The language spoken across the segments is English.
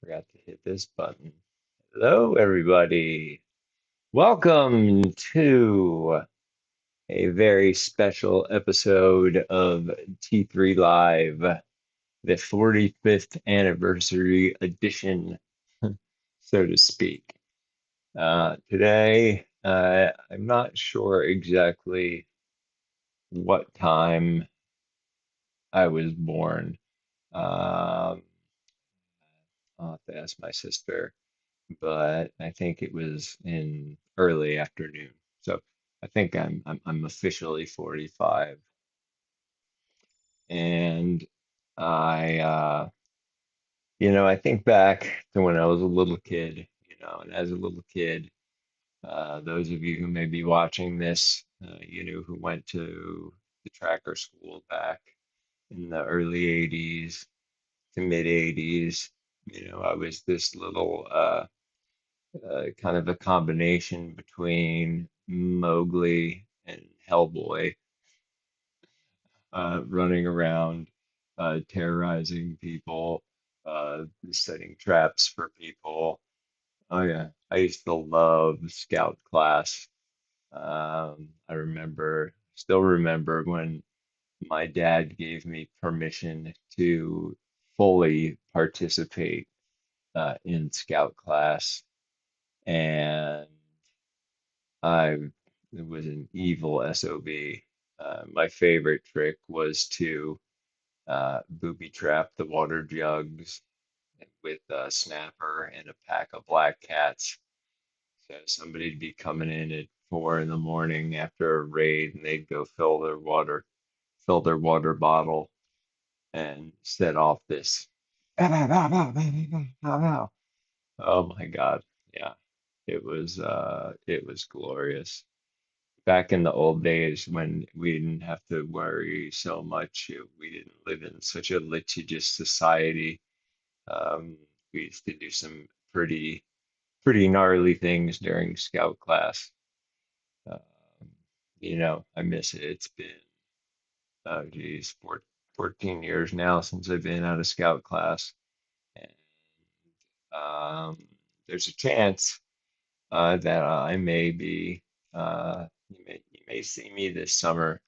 Forgot to hit this button. Hello, everybody. Welcome to a very special episode of T3 Live, the 45th anniversary edition, so to speak. Today, I'm not sure exactly what time I was born. Um, I'll have to ask my sister, but I think it was in early afternoon. So I think I'm officially 45, and I I think back to when I was a little kid, and as a little kid, those of you who may be watching this, who went to the tracker school back in the early 80s to mid 80s. I was this little kind of a combination between Mowgli and Hellboy, running around, terrorizing people, setting traps for people. Oh yeah, I used to love Scout class. Still remember when my dad gave me permission to fully participate in Scout class, and I was an evil SOB. My favorite trick was to booby trap the water jugs with a snapper and a pack of black cats. So somebody'd be coming in at 4 in the morning after a raid, and they'd go fill their water bottle, and set off this. Oh my God. Yeah. It was glorious. Back in the old days when we didn't have to worry so much, we didn't live in such a litigious society. Um, we used to do some pretty gnarly things during scout class. Um, I miss it. It's been, oh geez, 14 years now since I've been out of scout class. And um, there's a chance that I may be, you may see me this summer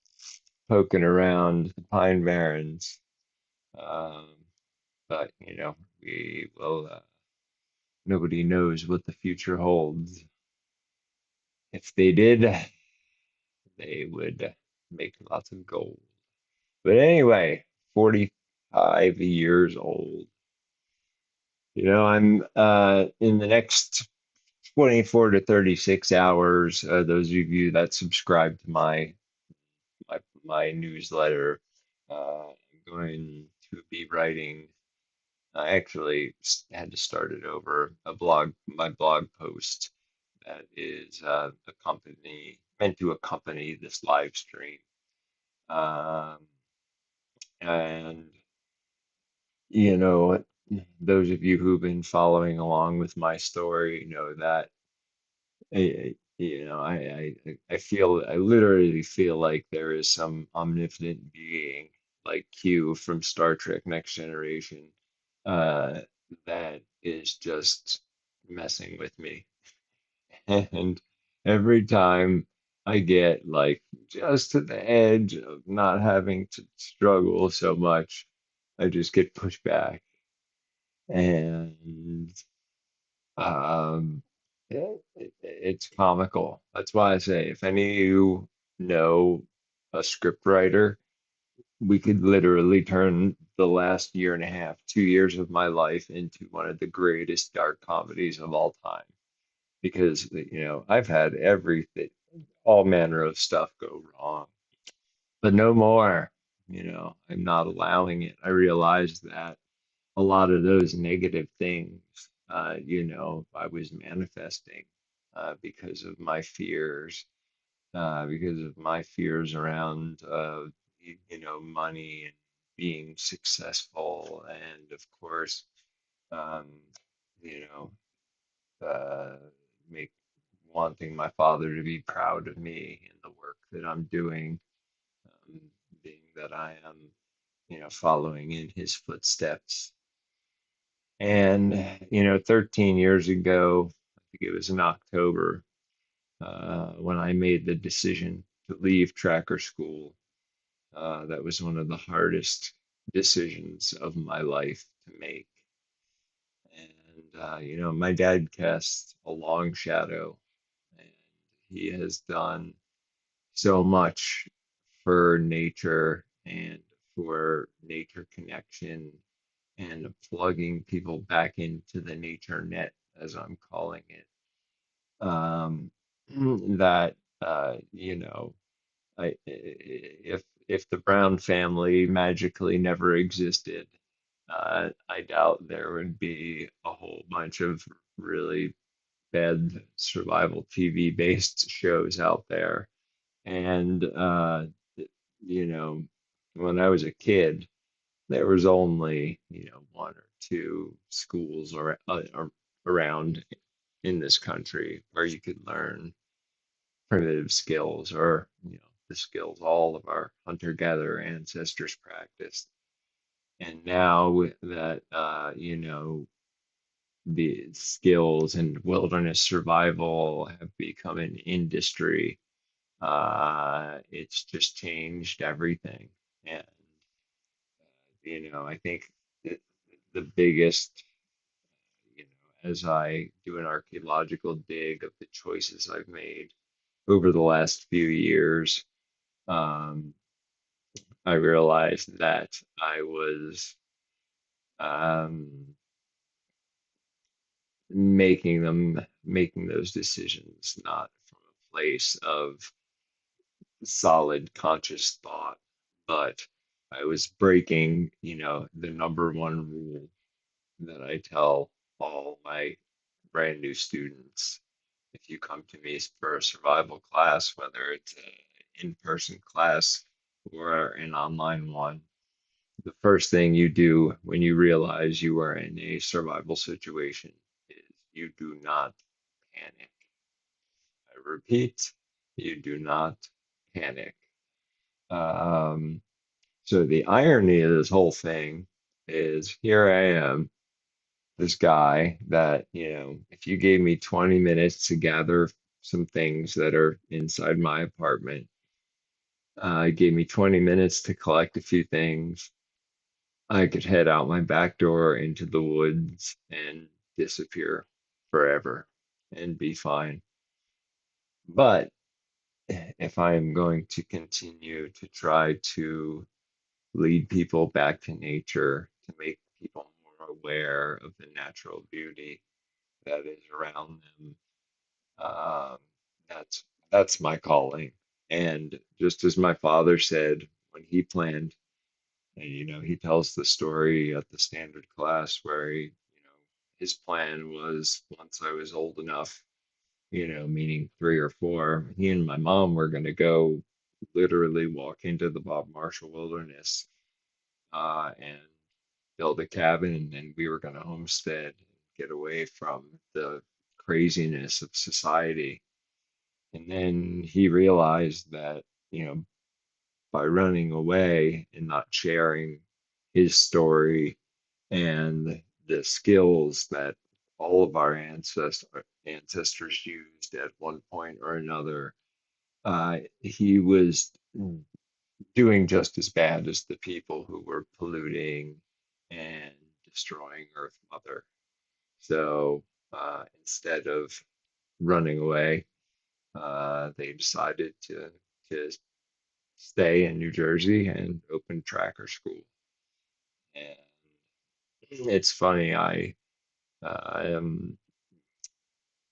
poking around the Pine Barrens. Um, but we will. Nobody knows what the future holds. If they did, they would make lots of gold. But anyway, 45 years old. I'm in the next 24 to 36 hours. Those of you that subscribe to my newsletter, I'm going to be writing. I actually had to start it over. My blog post that is meant to accompany this live stream. Um, and you know, those of you who've been following along with my story know that I literally feel like there is some omnipotent being like Q from Star Trek Next Generation, uh, that is just messing with me. And every time I get like just to the edge of not having to struggle so much, I just get pushed back. And um, it's comical. That's why I say, if any of you know a script writer, we could literally turn the last year and a half, 2 years of my life into one of the greatest dark comedies of all time. Because, I've had everything, all manner of stuff go wrong, but no more. I'm not allowing it. I realized that a lot of those negative things, I was manifesting because of my fears, around, money and being successful, and of course, um, you know, uh, make wanting my father to be proud of me and the work that I'm doing, um, being that I am, following in his footsteps. And, 13 years ago, I think it was in October, when I made the decision to leave tracker school. That was one of the hardest decisions of my life to make. And, my dad cast a long shadow, and he has done so much for nature and for nature connection and plugging people back into the nature net, as I'm calling it. That, if the Brown family magically never existed, I doubt there would be a whole bunch of really bad survival TV based shows out there. And, you know, when I was a kid, there was only, one or two schools around in this country where you could learn primitive skills or, the skills all of our hunter-gatherer ancestors practiced. And now that, the skills and wilderness survival have become an industry, it's just changed everything. And, I think that the biggest, as I do an archaeological dig of the choices I've made over the last few years, um, I realized that I was um, making those decisions not from a place of solid conscious thought, but I was breaking, the number one rule that I tell all my brand new students. If you come to me for a survival class, whether it's an in-person class or an online one, the first thing you do when you realize you are in a survival situation is you do not panic. I repeat, you do not panic. Um, so the irony of this whole thing is here I am, this guy that, if you gave me 20 minutes to gather some things that are inside my apartment, gave me 20 minutes to collect a few things, I could head out my back door into the woods and disappear forever and be fine. But if I'm going to continue to try to lead people back to nature, to make people more aware of the natural beauty that is around them, um, that's that's my calling. And just as my father said when he planned, and he tells the story at the standard class where his plan was once I was old enough, meaning 3 or 4, he and my mom were going to go literally walk into the Bob Marshall Wilderness, and build a cabin, and we were going to homestead and get away from the craziness of society. And then he realized that, by running away and not sharing his story and the skills that all of our ancestors used at one point or another, he was doing just as bad as the people who were polluting and destroying Earth Mother. So, instead of running away, they decided to stay in New Jersey and open tracker school. And it's funny, um,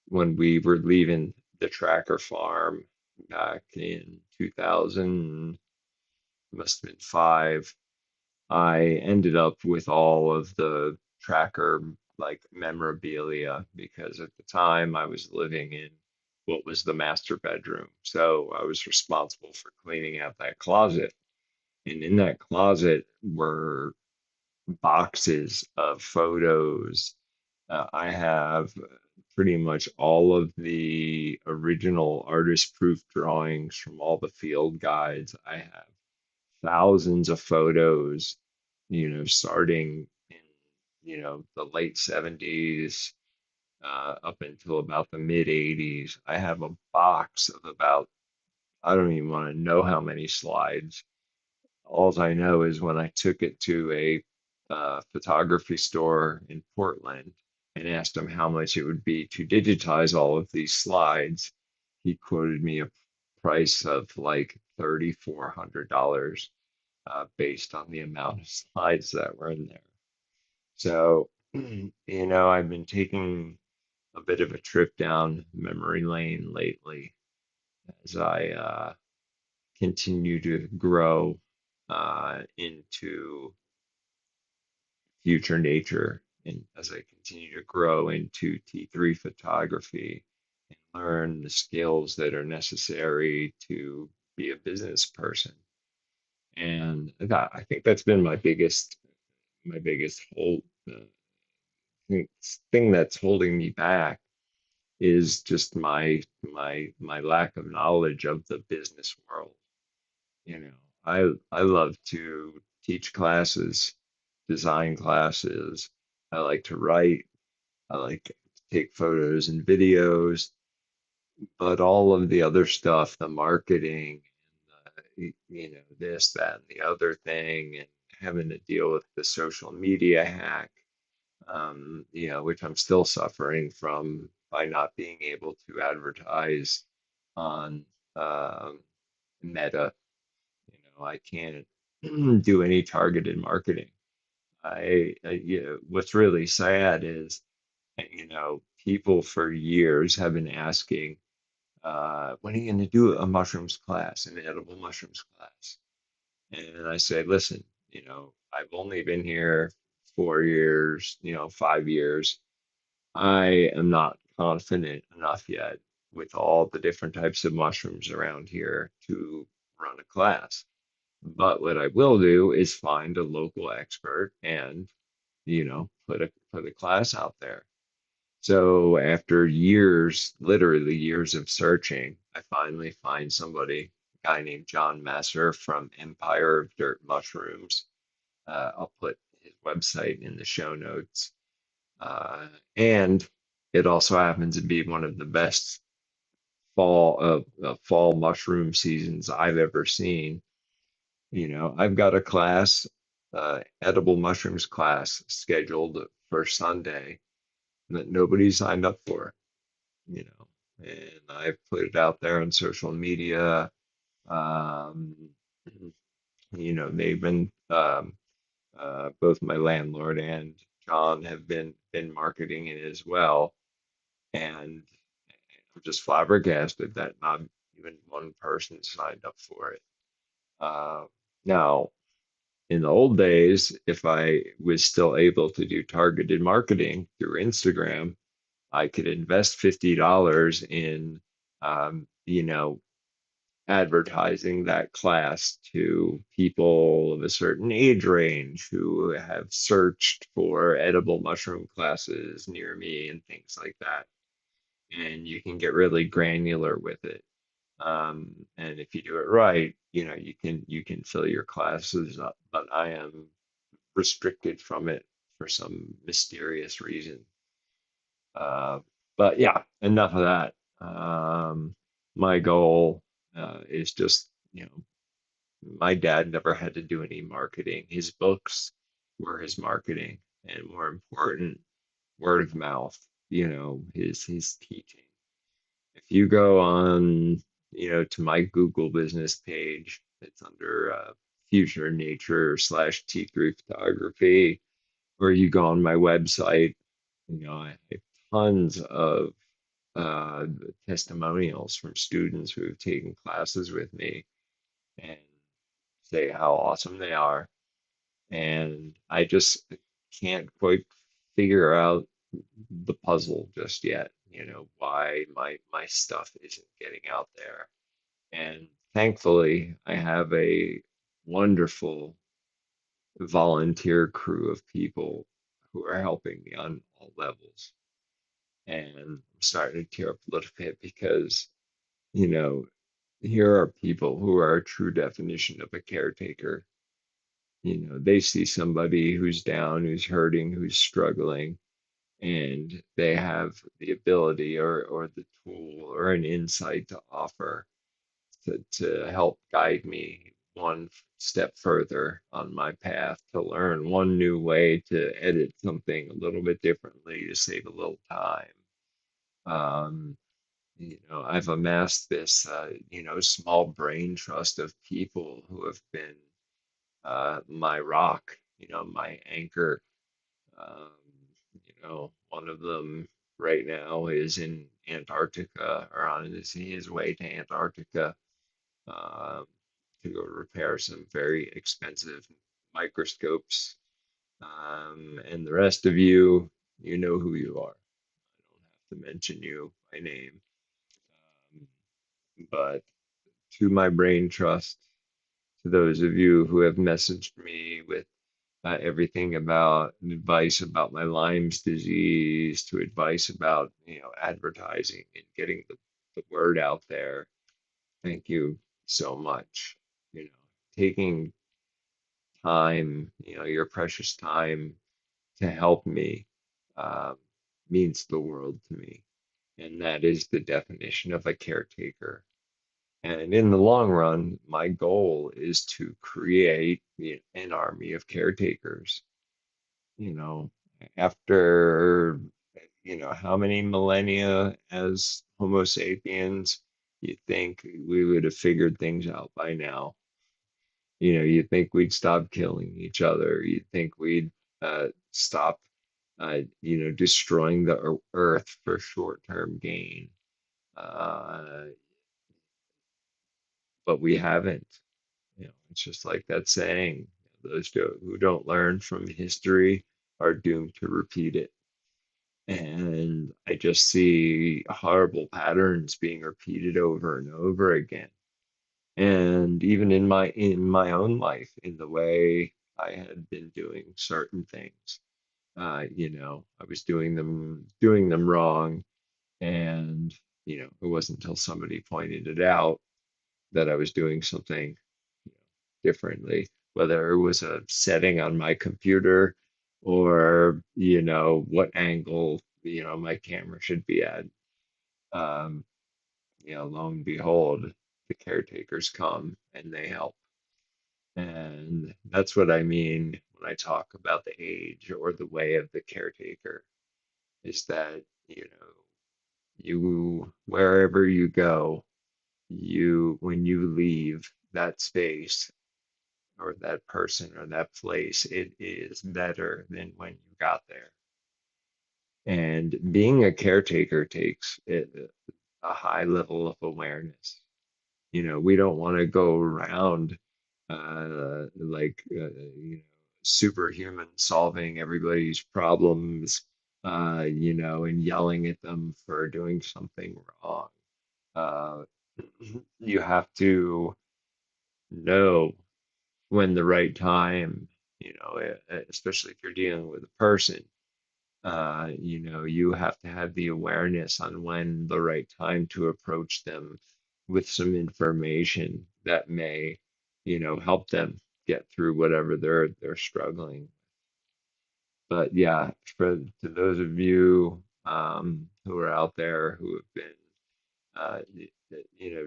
when we were leaving the tracker farm back in 2000, must have been 5, I ended up with all of the tracker like memorabilia because at the time I was living in what was the master bedroom. So I was responsible for cleaning out that closet. And in that closet were boxes of photos. I have pretty much all of the original artist proof drawings from all the field guides. I have thousands of photos, starting in the late 70s up until about the mid 80s. I have a box of about, I don't even want to know how many slides. All I know is when I took it to a photography store in Portland and asked him how much it would be to digitize all of these slides, he quoted me a price of like $3,400 based on the amount of slides that were in there. So, I've been taking a bit of a trip down memory lane lately as I continue to grow into future nature and as I continue to grow into T3 photography and learn the skills that are necessary to be a business person. And I think that's been my biggest whole thing that's holding me back is just my lack of knowledge of the business world. You know, I love to teach classes, design classes. I like to write. I like to take photos and videos, but all of the other stuff, the marketing, this, that, and the other thing, and having to deal with the social media hack, which I'm still suffering from by not being able to advertise on um, Meta. I can't do any targeted marketing. What's really sad is, people for years have been asking, when are you going to do a mushrooms class, an edible mushrooms class? And I say, listen, I've only been here 4 years, 5 years. I am not confident enough yet with all the different types of mushrooms around here to run a class. But what I will do is find a local expert and, put a class out there. So after years, literally years of searching, I finally find somebody, a guy named John Messer from Empire of Dirt Mushrooms. I'll put his website in the show notes. And it also happens to be one of the best fall mushroom seasons I've ever seen. I've got a class, edible mushrooms class scheduled for Sunday that nobody signed up for, and I've put it out there on social media. Um, they've been, both my landlord and John have been marketing it as well. And I'm just flabbergasted that not even one person signed up for it. Uh, Now, in the old days, if I was still able to do targeted marketing through Instagram, I could invest $50 in, advertising that class to people of a certain age range who have searched for edible mushroom classes near me and things like that. And you can get really granular with it. And if you do it right, you can fill your classes up. But I am restricted from it for some mysterious reason. Uh, but yeah, enough of that. My goal is just, my dad never had to do any marketing. His books were his marketing, and more important, word of mouth, his teaching. If you go on, to my Google business page, it's under Future Nature / T3 Photography, or you go on my website, I have tons of uh, testimonials from students who have taken classes with me and say how awesome they are. And I just can't quite figure out the puzzle just yet, why my stuff isn't getting out there. And thankfully, I have a wonderful volunteer crew of people who are helping me on all levels. And I'm starting to tear up a little bit because, you know, here are people who are a true definition of a caretaker. they see somebody who's down, who's hurting, who's struggling, and they have the ability or the tool or an insight to offer to help guide me one step further on my path to learn one new way to edit something a little bit differently to save a little time. Um, I've amassed this, small brain trust of people who have been my rock, my anchor. Um, one of them right now is in Antarctica or on his way to Antarctica um, to go repair some very expensive microscopes. And the rest of you, you know who you are. I don't have to mention you by name. Um, but to my brain trust, to those of you who have messaged me with everything about advice about my Lyme's disease, to advice about advertising and getting the word out there. Thank you so much. Taking time, your precious time to help me um, means the world to me. And that is the definition of a caretaker. And in the long run, my goal is to create an army of caretakers. You know, After, how many millennia as Homo sapiens, you think we would have figured things out by now? You think we'd stop killing each other. You think we'd stop, destroying the earth for short-term gain. Uh, but we haven't. It's just like that saying, those who don't learn from history are doomed to repeat it. And I just see horrible patterns being repeated over and over again. And even in my own life, in the way I had been doing certain things, I was doing them wrong, and it wasn't until somebody pointed it out that I was doing something differently, whether it was a setting on my computer or what angle my camera should be at. um, Lo and behold, the caretakers come and they help. And that's what I mean when I talk about the age or the way of the caretaker, is that, you, wherever you go, when you leave that space or that person or that place, it is better than when you got there. And being a caretaker takes a high level of awareness. We don't want to go around like superhuman solving everybody's problems, and yelling at them for doing something wrong. Uh, you have to know when the right time, especially if you're dealing with a person, you have to have the awareness on when the right time to approach them with some information that may, help them get through whatever they're struggling. But yeah, to those of you who are out there who have been,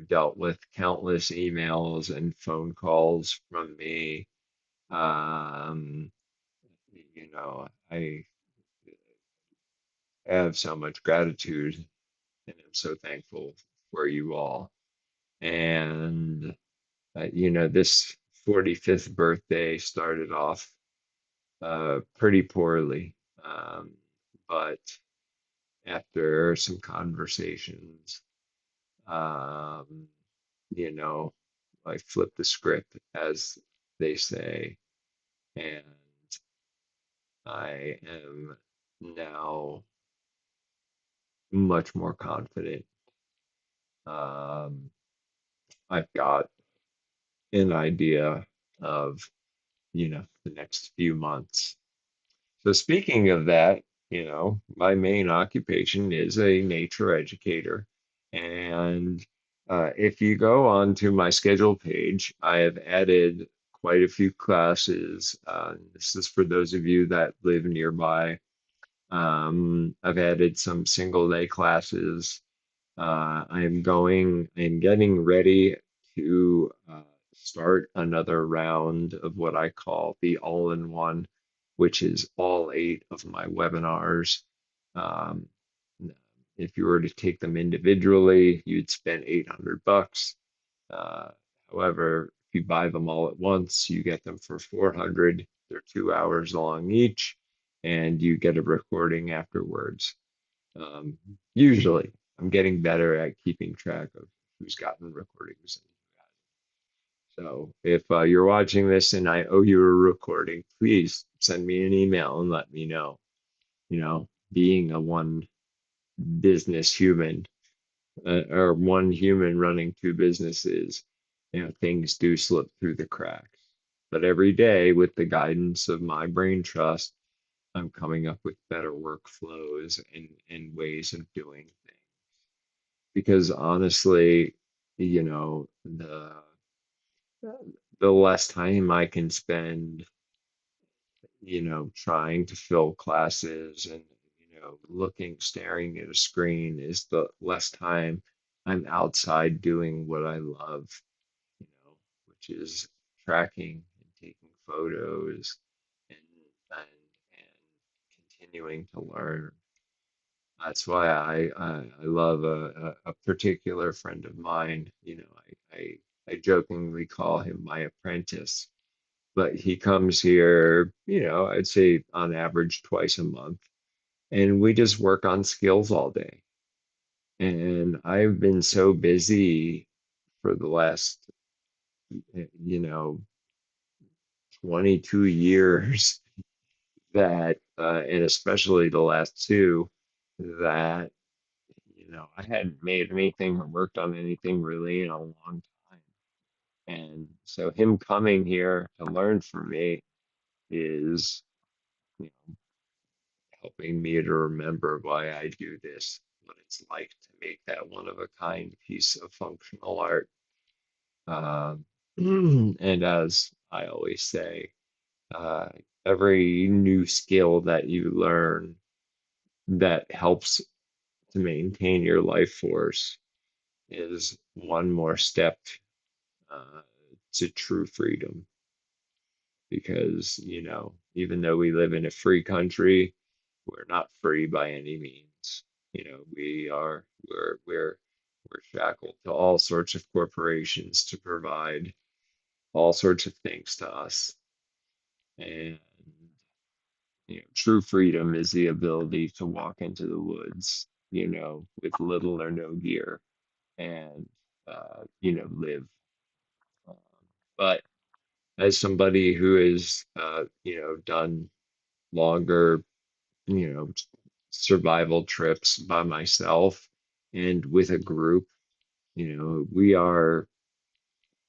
dealt with countless emails and phone calls from me, um, I have so much gratitude and I'm so thankful for you all. And this 45th birthday started off pretty poorly, um, but after some conversations, um, you know, I flipped the script, as they say, and I am now much more confident. Um, I've got an idea of, the next few months. So speaking of that, my main occupation is a nature educator. And if you go onto my schedule page, I have added quite a few classes. This is for those of you that live nearby. I've added some single day classes. I'm getting ready to start another round of what I call the all-in-one, which is all 8 of my webinars. Um, if you were to take them individually, you'd spend 800 bucks. Uh, However, if you buy them all at once, you get them for 400. They're 2 hours long each, and you get a recording afterwards. Um, Usually, I'm getting better at keeping track of who's gotten recordings. So if you're watching this and I owe you a recording, please send me an email and let me know. Being a one business human, or one human running two businesses, things do slip through the cracks. But every day, with the guidance of my brain trust, I'm coming up with better workflows and ways of doing things. Because honestly, you know, the less time I can spend, trying to fill classes and, staring at a screen, is the less time I'm outside doing what I love, which is tracking and taking photos and and continuing to learn. That's why I love a particular friend of mine. I jokingly call him my apprentice, but he comes here, I'd say on average twice a month, and we just work on skills all day. And I've been so busy for the last, you know, 22 years that, and especially the last two, that I hadn't made anything or worked on anything really in a long time. And so him coming here to learn from me is, you know, helping me to remember why I do this, what it's like to make that one of a kind piece of functional art. Um, and as I always say, uh, every new skill that you learn that helps to maintain your life force is one more step uh, to true freedom. Because, even though we live in a free country, we're not free by any means. We're shackled to all sorts of corporations to provide all sorts of things to us. And true freedom is the ability to walk into the woods, with little or no gear, and live. Um, but as somebody who has done longer, you know survival trips by myself and with a group, we're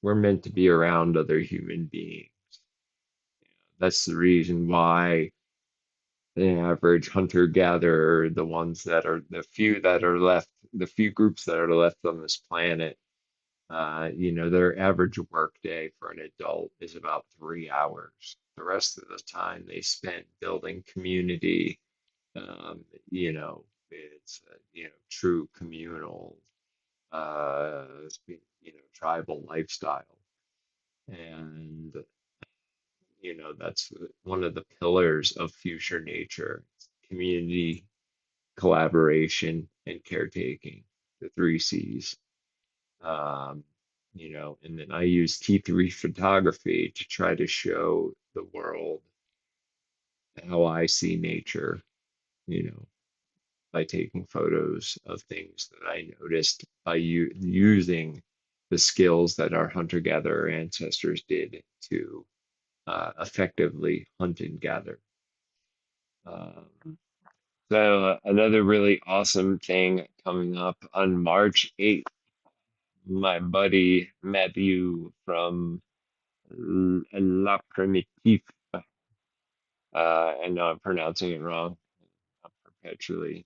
meant to be around other human beings. That's the reason why the average hunter gatherer, the ones that are the few that are left, the few groups that are left on this planet, their average work day for an adult is about 3 hours. The rest of the time they spent building community. um, it's true communal, uh, tribal lifestyle. And that's one of the pillars of future nature: community, collaboration, and caretaking, the three C's. um, and then I use T3 photography to try to show the world how I see nature, you know by taking photos of things that I noticed by using the skills that our hunter-gatherer ancestors did to effectively hunt and gather. Um, so another really awesome thing coming up on March 8th, my buddy Matthew from La Primitive, I know I'm pronouncing it wrong. I'm perpetually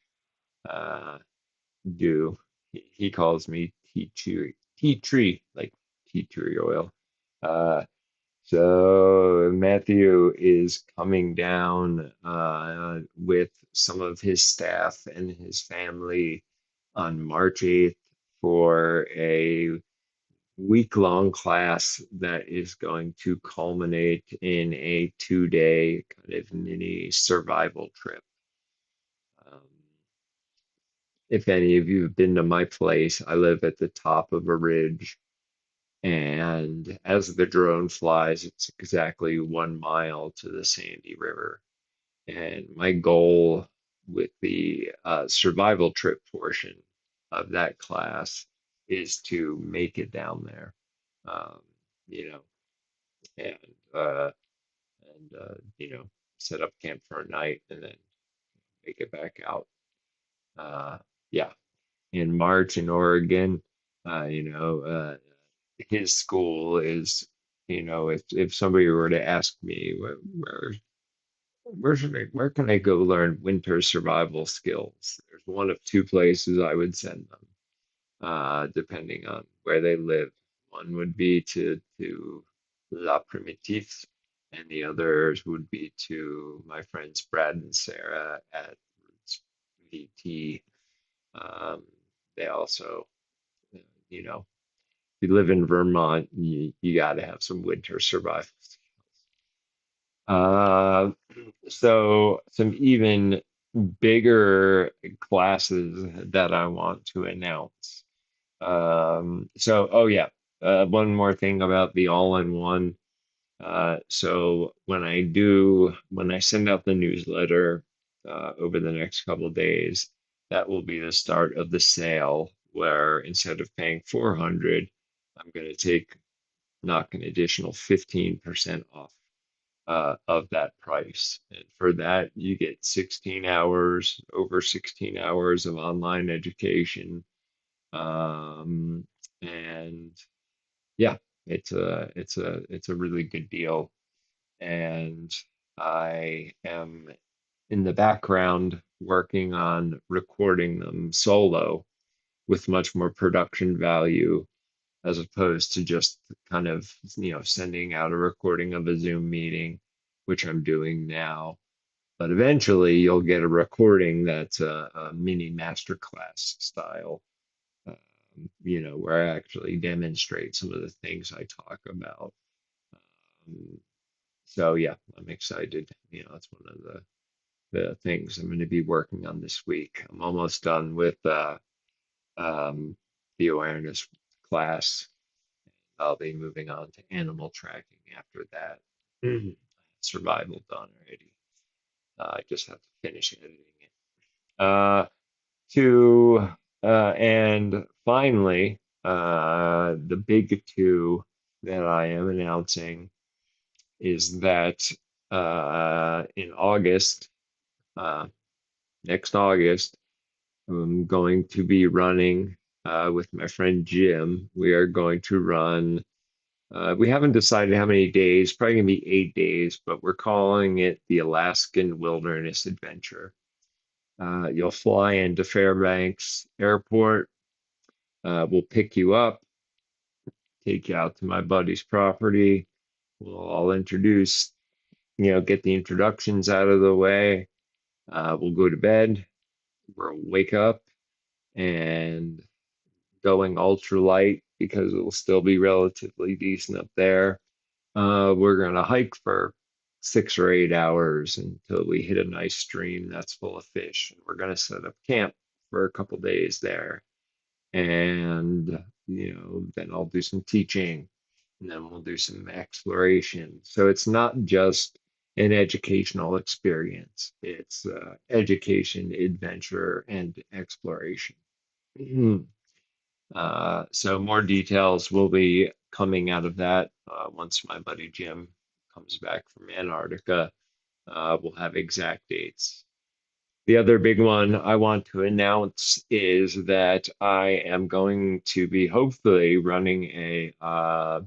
uh, do. He calls me tea tree, like tea tree oil. Uh, So Matthew is coming down with some of his staff and his family on March 8th for a week-long class that is going to culminate in a 2-day kind of mini survival trip. Um, if any of you have been to my place, I live at the top of a ridge, and as the drone flies, it's exactly 1 mile to the Sandy River. And my goal with the survival trip portion of that class is to make it down there. Um, you know, and uh, set up camp for a night and then make it back out. Uh, yeah, in March in Oregon, uh, you know, uh, his school is, if somebody were to ask me where can I go learn winter survival skills, there's one of two places I would send them, depending on where they live. One would be to La Primitive, and the others would be to my friends Brad and Sarah at VT. Um, they also, uh, you know, if you live in Vermont, you got to have some winter survival skills. So some even bigger classes that I want to announce. Oh yeah, one more thing about the all-in-one. So when I send out the newsletter over the next couple of days, that will be the start of the sale where instead of paying 400, I'm going to knock an additional 15% off of that price. And for that, you get 16 hours, over 16 hours of online education. Um, and yeah, it's a really good deal. And I am in the background working on recording them solo with much more production value as opposed to just kind of, sending out a recording of a Zoom meeting, which I'm doing now. But eventually you'll get a recording that's a mini masterclass style, where I actually demonstrate some of the things I talk about. Um, so yeah, I'm excited. That's one of the things I'm going to be working on this week. I'm almost done with um, the awareness class. I'll be moving on to animal tracking after that. Mhm. Survival done already. I just have to finish editing it. To And finally, the big two that I am announcing is that in August, uh, next August, I'm going to be running with my friend Jim. We are going to run. We haven't decided how many days, probably gonna be 8 days, but we're calling it the Alaskan Wilderness Adventure. You'll fly into Fairbanks Airport. We'll pick you up, take you out to my buddy's property. We'll all introduce, get the introductions out of the way. We'll go to bed. We'll wake up and going ultralight because it'll still be relatively decent up there. We're going to hike for 6 or 8 hours until we hit a nice stream that's full of fish. We're going to set up camp for a couple days there. And, then I'll do some teaching and then we'll do some exploration. So it's not just an educational experience, it's education, adventure, and exploration. So more details will be coming out of that once my buddy Jim comes back from Antarctica. We'll have exact dates. The other big one I want to announce is that I am going to be hopefully running a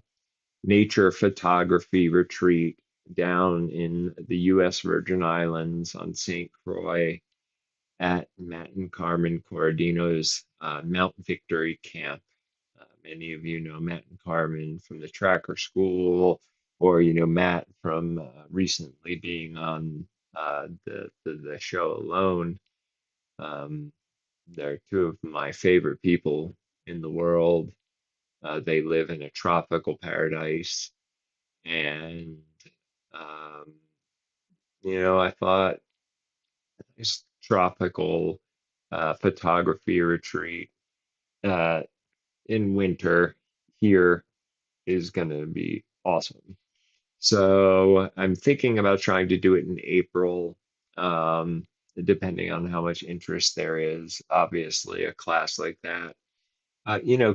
nature photography retreat down in the U.S. Virgin Islands on St. Croix at Matt and Carmen Corradino's Mount Victory Camp. Many of you know Matt and Carmen from the Tracker School. or Matt from recently being on the show Alone. Um, they're two of my favorite people in the world. They live in a tropical paradise, and um, I thought this tropical photography retreat uh, in winter here is going to be awesome. So I'm thinking about trying to do it in April, um, depending on how much interest there is. Obviously, a class like that,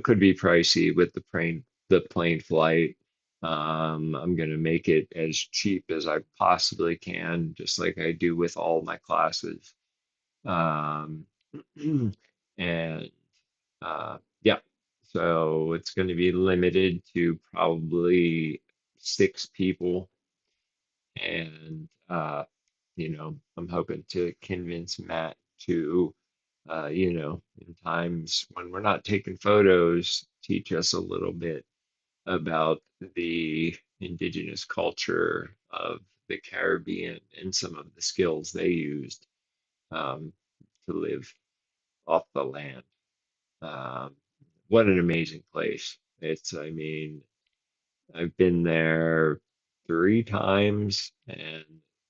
could be pricey with the plane flight. I'm gonna make it as cheap as I possibly can, just like I do with all my classes. Um, and yeah, so it's going to be limited to probably 6 people, and I'm hoping to convince Matt to, in times when we're not taking photos, teach us a little bit about the indigenous culture of the Caribbean and some of the skills they used um, to live off the land. Um, what an amazing place. I mean, I've been there 3 times, and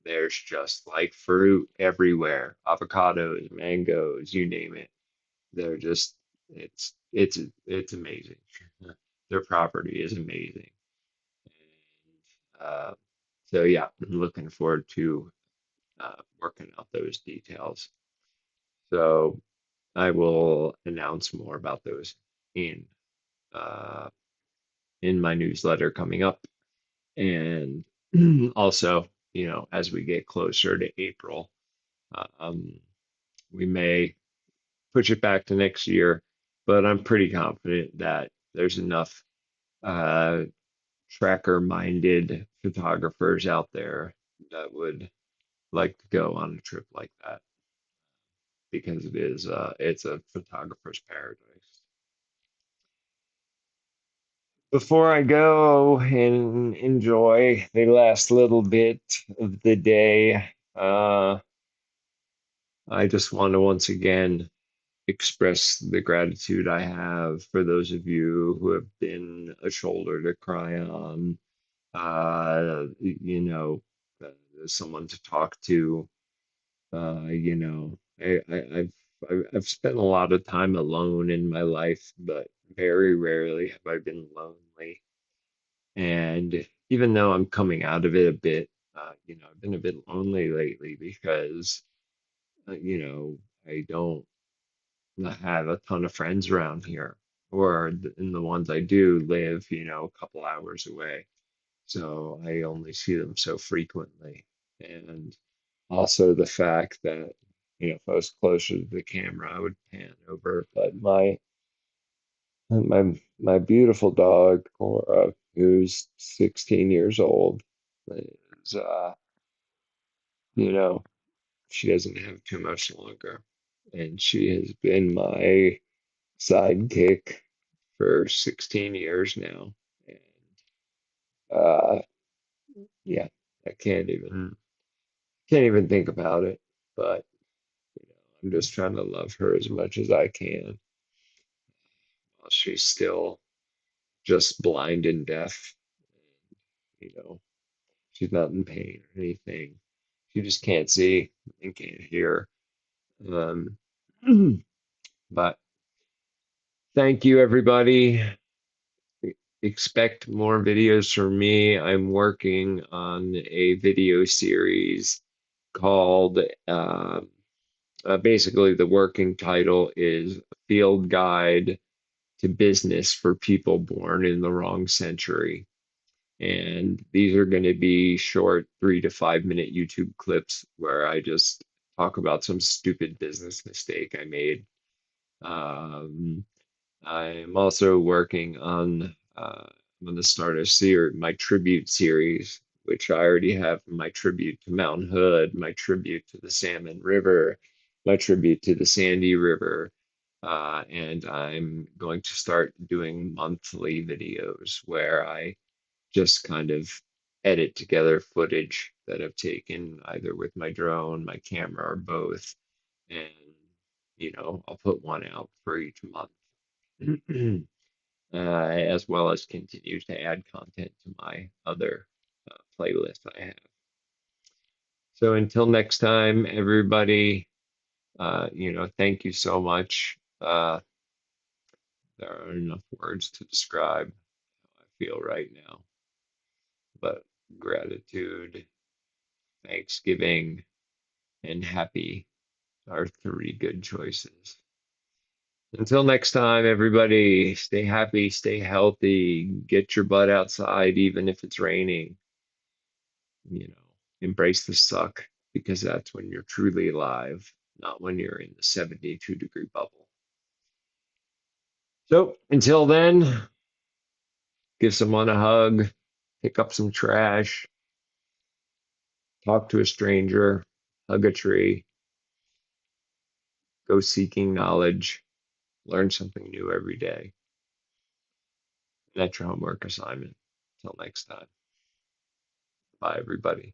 there's just like fruit everywhere, avocados, mangoes, you name it. They're just, it's amazing. Their property is amazing. And so yeah, I'm looking forward to working out those details. So I will announce more about those in uh, in my newsletter coming up. And also, as we get closer to April, um, we may push it back to next year, but I'm pretty confident that there's enough uh, tracker-minded photographers out there that would like to go on a trip like that because it's a photographer's paradise. Before I go and enjoy the last little bit of the day, I just want to once again express the gratitude I have for those of you who have been a shoulder to cry on, uh, someone to talk to. I've spent a lot of time alone in my life, but very rarely have I been lonely. And even though I'm coming out of it a bit, I've been a bit lonely lately because, I don't have a ton of friends around here, and the ones I do live, a couple hours away. So I only see them so frequently. And also the fact that, if I was closer to the camera, I would pan over. But my beautiful dog, Cora, who's 16 years old, is you know, she doesn't have too much longer. And she has been my sidekick for 16 years now. And uh yeah, I can't even think about it. But I'm just trying to love her as much as I can while she's still just blind and deaf. You know, she's not in pain or anything. She just can't see and can't hear. Um, but thank you, everybody. Expect more videos from me. I'm working on a video series called, basically, the working title is Field Guide to Business for People Born in the Wrong Century. And these are going to be short 3 to 5 minute YouTube clips where I just talk about some stupid business mistake I made. Um, I'm also working on I'm going to start my tribute series, which I already have my tribute to Mount Hood, my tribute to the Salmon River, my tribute to the Sandy River, and I'm going to start doing monthly videos where I just kind of edit together footage that I've taken either with my drone, my camera, or both. And, I'll put one out for each month, as well as continue to add content to my other playlist I have. So until next time, everybody, thank you so much. There aren't enough words to describe how I feel right now, but gratitude, Thanksgiving, and happy are three good choices. Until next time, everybody, stay happy, stay healthy, get your butt outside, even if it's raining. Embrace the suck because that's when you're truly alive, not when you're in the 72-degree bubble. So until then, give someone a hug, pick up some trash, talk to a stranger, hug a tree, go seeking knowledge, learn something new every day. That's your homework assignment. Until next time. Bye, everybody.